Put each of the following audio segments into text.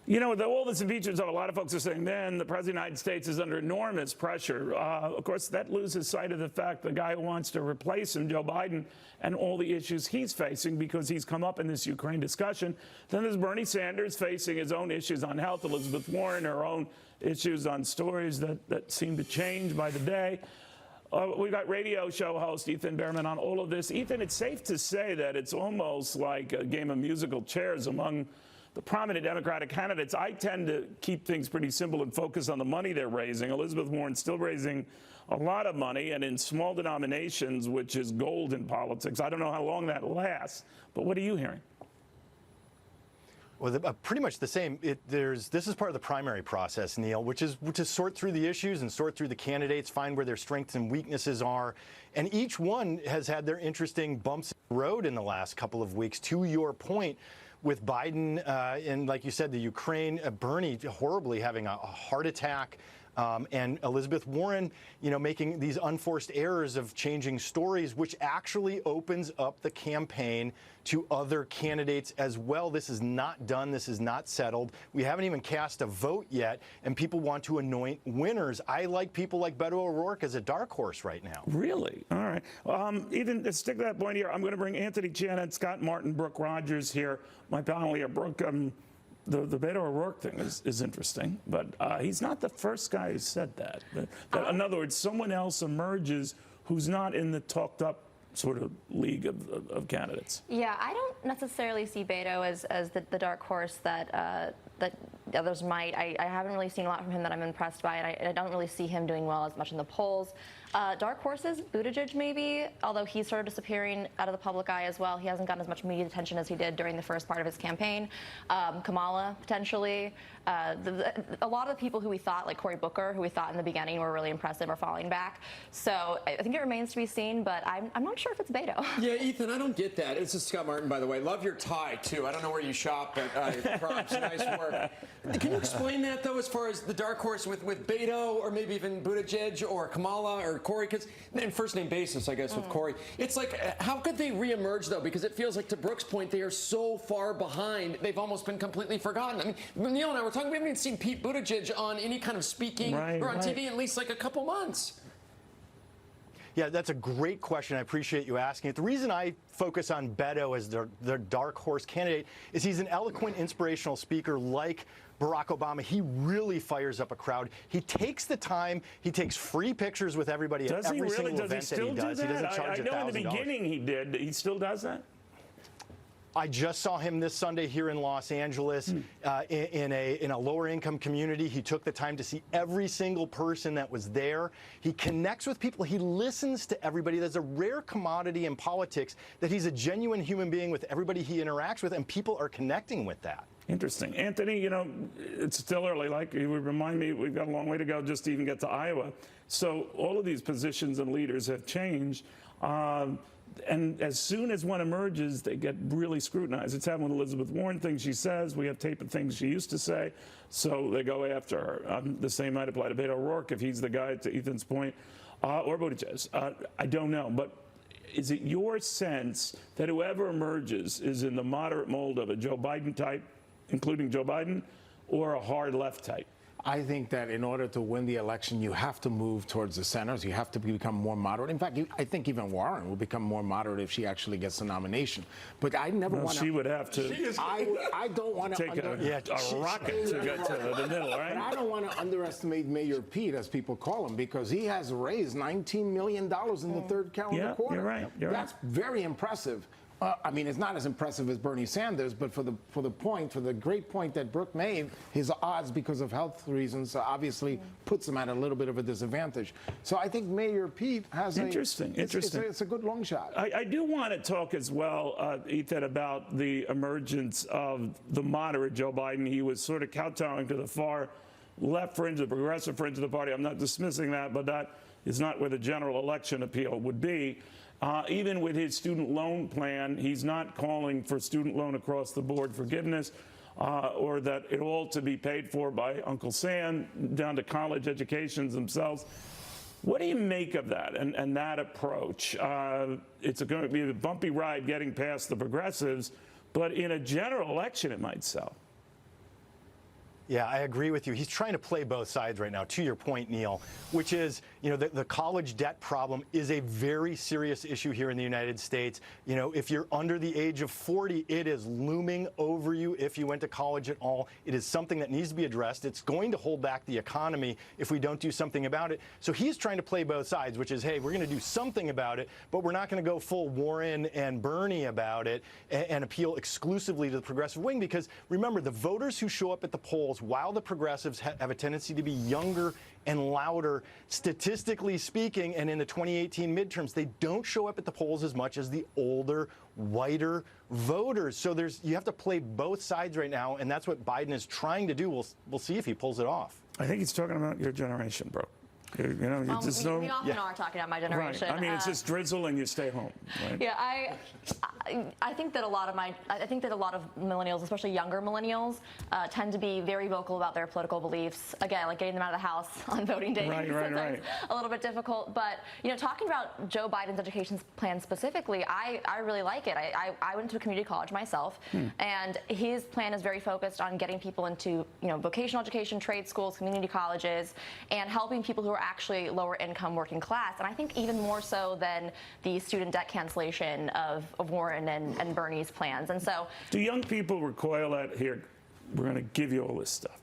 You know, all this impeachment stuff, a lot of folks are saying, then the President of the United States is under enormous pressure. Of course, that loses sight of the fact the guy who wants to replace him, Joe Biden, and all the issues he's facing because he's come up in this Ukraine discussion. Then there's Bernie Sanders facing his own issues on health, Elizabeth Warren, her own issues on stories that seem to change by the day. We've got radio show host Ethan Behrman on all of this. Ethan, it's safe to say that it's almost like a game of musical chairs among the prominent Democratic candidates. I tend to keep things pretty simple and focus on the money they're raising. Elizabeth Warren's still raising a lot of money, and in small denominations, which is gold in politics. I don't know how long that lasts, but what are you hearing? Well, pretty much the same. This is part of the primary process, Neil, which is to sort through the issues and sort through the candidates, find where their strengths and weaknesses are. And each one has had their interesting bumps in the road in the last couple of weeks. To your point, with Biden and, like you said, the Ukraine, Bernie horribly having a heart attack, and Elizabeth Warren, you know, making these unforced errors of changing stories, which actually opens up the campaign to other candidates as well. This is not done. This is not settled. We haven't even cast a vote yet, and people want to anoint winners. I like people like Beto O'Rourke as a dark horse right now. Really? All right. Ethan, let's stick to that point here. I'm going to bring Anthony Chan, Scott Martin, Brooke Rogers here. My panel here. Brooke, the Beto O'Rourke thing is interesting, but he's not the first guy who said that. In other words, someone else emerges who's not in the talked-up sort of league of candidates. Yeah, I don't necessarily see Beto as the dark horse that others might. I haven't really seen a lot from him that I'm impressed by, and I don't really see him doing well as much in the polls. Dark horses, Buttigieg maybe, although he's sort of disappearing out of the public eye as well. He hasn't gotten as much media attention as he did during the first part of his campaign. Kamala, potentially. A lot of the people who we thought, like Cory Booker, who we thought in the beginning were really impressive, are falling back. So I think it remains to be seen, but I'm not sure if it's Beto. Yeah, Ethan, I don't get that. This is Scott Martin, by the way. Love your tie, too. I don't know where you shop, but props, nice work. Can you explain that, though, as far as the dark horse with Beto, or maybe even Buttigieg or Kamala or Cory? Because in first-name basis, I guess, with Cory. It's like, how could they reemerge, though? Because it feels like, to Brooke's point, they are so far behind, they've almost been completely forgotten. I mean, Neil and I were talking, we haven't even seen Pete Buttigieg on any kind of speaking or on TV in at least like a couple months. Yeah, that's a great question. I appreciate you asking it. The reason I focus on Beto as their dark horse candidate is he's an eloquent, inspirational speaker like Barack Obama. He really fires up a crowd. He takes the time. He takes free pictures with everybody at every single event that he does. He doesn't charge $1,000. I know in the beginning he did. He still does that? I just saw him this Sunday here in Los Angeles in a lower income community. He took the time to see every single person that was there. He connects with people. He listens to everybody. There's a rare commodity in politics that he's a genuine human being with everybody he interacts with, and people are connecting with that. Interesting. Anthony, you know, it's still early. Like you would remind me, we've got a long way to go just to even get to Iowa. So all of these positions and leaders have changed. And as soon as one emerges, they get really scrutinized. It's happened with Elizabeth Warren, things she says. We have tape of things she used to say. So they go after her. The same might apply to Beto O'Rourke if he's the guy, to Ethan's point, or Buttigieg. I don't know. But is it your sense that whoever emerges is in the moderate mold of a Joe Biden type, including Joe Biden, or a hard left type? I think that in order to win the election, you have to move towards the centers. You have to become more moderate. In fact, I think even Warren will become more moderate if she actually gets the nomination. But I never want to. She would have to. I don't want to take a rocket to get to the middle, right? But I don't want to underestimate Mayor Pete, as people call him, because he has raised $19 million in the third calendar quarter. You're right. That's very impressive. I mean, it's not as impressive as Bernie Sanders, but for the great point that Brooke made, his odds because of health reasons obviously puts him at a little bit of a disadvantage. So I think Mayor Pete has interesting. It's a good long shot. I do want to talk as well, Ethan, about the emergence of the moderate Joe Biden. He was sort of kowtowing to the far left fringe, the progressive fringe of the party. I'm not dismissing that, but that is not where the general election appeal would be. Even with his student loan plan, he's not calling for student loan across the board forgiveness or that it all to be paid for by Uncle Sam down to college educations themselves. What do you make of that and that approach? It's going to be a bumpy ride getting past the progressives, but in a general election, it might sell. Yeah, I agree with you. He's trying to play both sides right now, to your point, Neil, which is, the college debt problem is a very serious issue here in the United States. If you're under the age of 40, it is looming over you if you went to college at all. It is something that needs to be addressed. It's going to hold back the economy if we don't do something about it. So he's trying to play both sides, which is, hey, we're going to do something about it, but we're not going to go full Warren and Bernie about it and appeal exclusively to the progressive wing, because remember, the voters who show up at the polls, while the progressives have a tendency to be younger and louder, statistically speaking, and in the 2018 midterms, they don't show up at the polls as much as the older, whiter voters. So you have to play both sides right now, and that's what Biden is trying to do. We'll see if he pulls it off. I think he's talking about your generation, bro. We often are talking about my generation. Right. I mean, it's just drizzle and you stay home. Right? Yeah, I think that a lot of millennials, especially younger millennials, tend to be very vocal about their political beliefs. Again, like getting them out of the house on voting day is sometimes a little bit difficult. But talking about Joe Biden's education plan specifically, I really like it. I went to a community college myself, and his plan is very focused on getting people into vocational education, trade schools, community colleges, and helping people who are actually lower income working class. And I think even more so than the student debt cancellation of Warren and Bernie's plans. And so, do young people recoil at, here, we're going to give you all this stuff?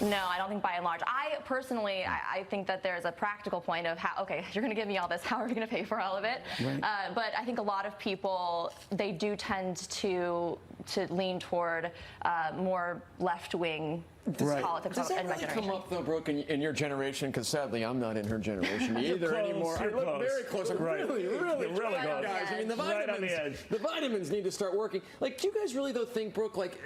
No, I don't think by and large. I personally, I think that there's a practical point of how, okay, you're going to give me all this, how are we going to pay for all of it? Right. But I think a lot of people, they do tend to lean toward more left-wing politics Does that in my really generation. come up, though, Brooke, in your generation? Because sadly, I'm not in her generation either close, anymore. you're I look close. very close. I'm Right. really You're really close. guys. I mean, the Right on the vitamins, edge. the vitamins need to start working. Like, do you guys really, though, think, Brooke, like,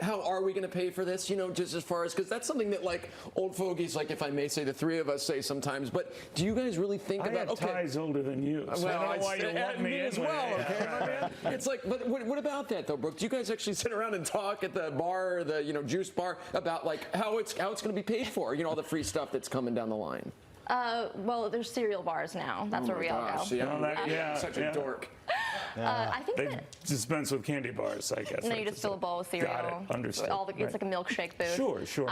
how are we going to pay for this? Just as far as, because that's something that, like, old fogies, like, if I may say, the three of us say sometimes. But do you guys really think I about, have ties older than you, so well, I don't know why you lump me in as with well, it. okay, my man? It's like, but what about that, though, Brooke? Do you guys actually sit around and talk at the bar, or the juice bar, about like how it's going to be paid for? All the free stuff that's coming down the line. Well, there's cereal bars now. That's where we all go. See, I'm such a dork. I think They that. dispense with candy bars, I guess. No, you just fill a bowl of cereal. Got it. Understood. It's like a milkshake booth. Sure.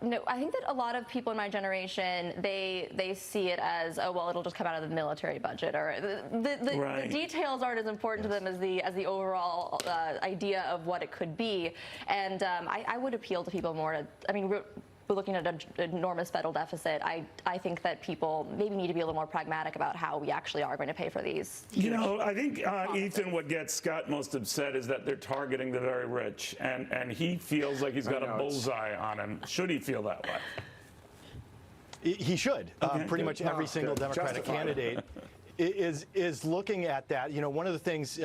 No, I think that a lot of people in my generation, they see it as, oh, well, it'll just come out of the military budget, or the details aren't as important to them as the overall idea of what it could be. And I would appeal to people more. We're looking at an enormous federal deficit. I think that people maybe need to be a little more pragmatic about how we actually are going to pay for these. I think, Ethan, what gets Scott most upset is that they're targeting the very rich, and he feels like he's got a bullseye on him. Should he feel that way? He should. Pretty much every single Democratic candidate is looking at that. One of the things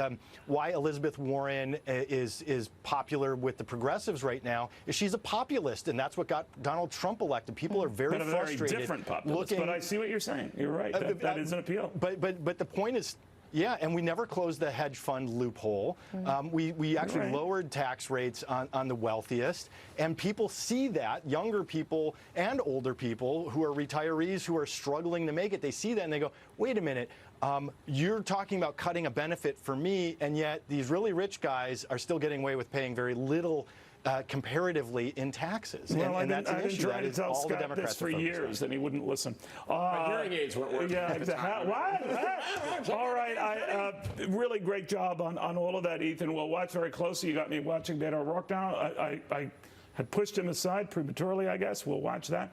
why Elizabeth Warren is popular with the progressives right now is she's a populist, and that's what got Donald Trump elected. People are very frustrated. Very different populist, but I see what you're saying. You're right. That is an appeal. But the point is, yeah, and we never closed the hedge fund loophole. We actually lowered tax rates on the wealthiest, and people see that, younger people and older people who are retirees who are struggling to make it, they see that and they go, wait a minute, you're talking about cutting a benefit for me, and yet these really rich guys are still getting away with paying very little comparatively in taxes. Well, and that's an I've been issue trying that to tell all the Scott Democrats this for are focused years, on. and he wouldn't listen. My hearing aids weren't working. Yeah, exactly. What? All right. Really great job on all of that, Ethan. We'll watch very closely. You got me watching Beto O'Rourke now. I had pushed him aside prematurely, I guess. We'll watch that.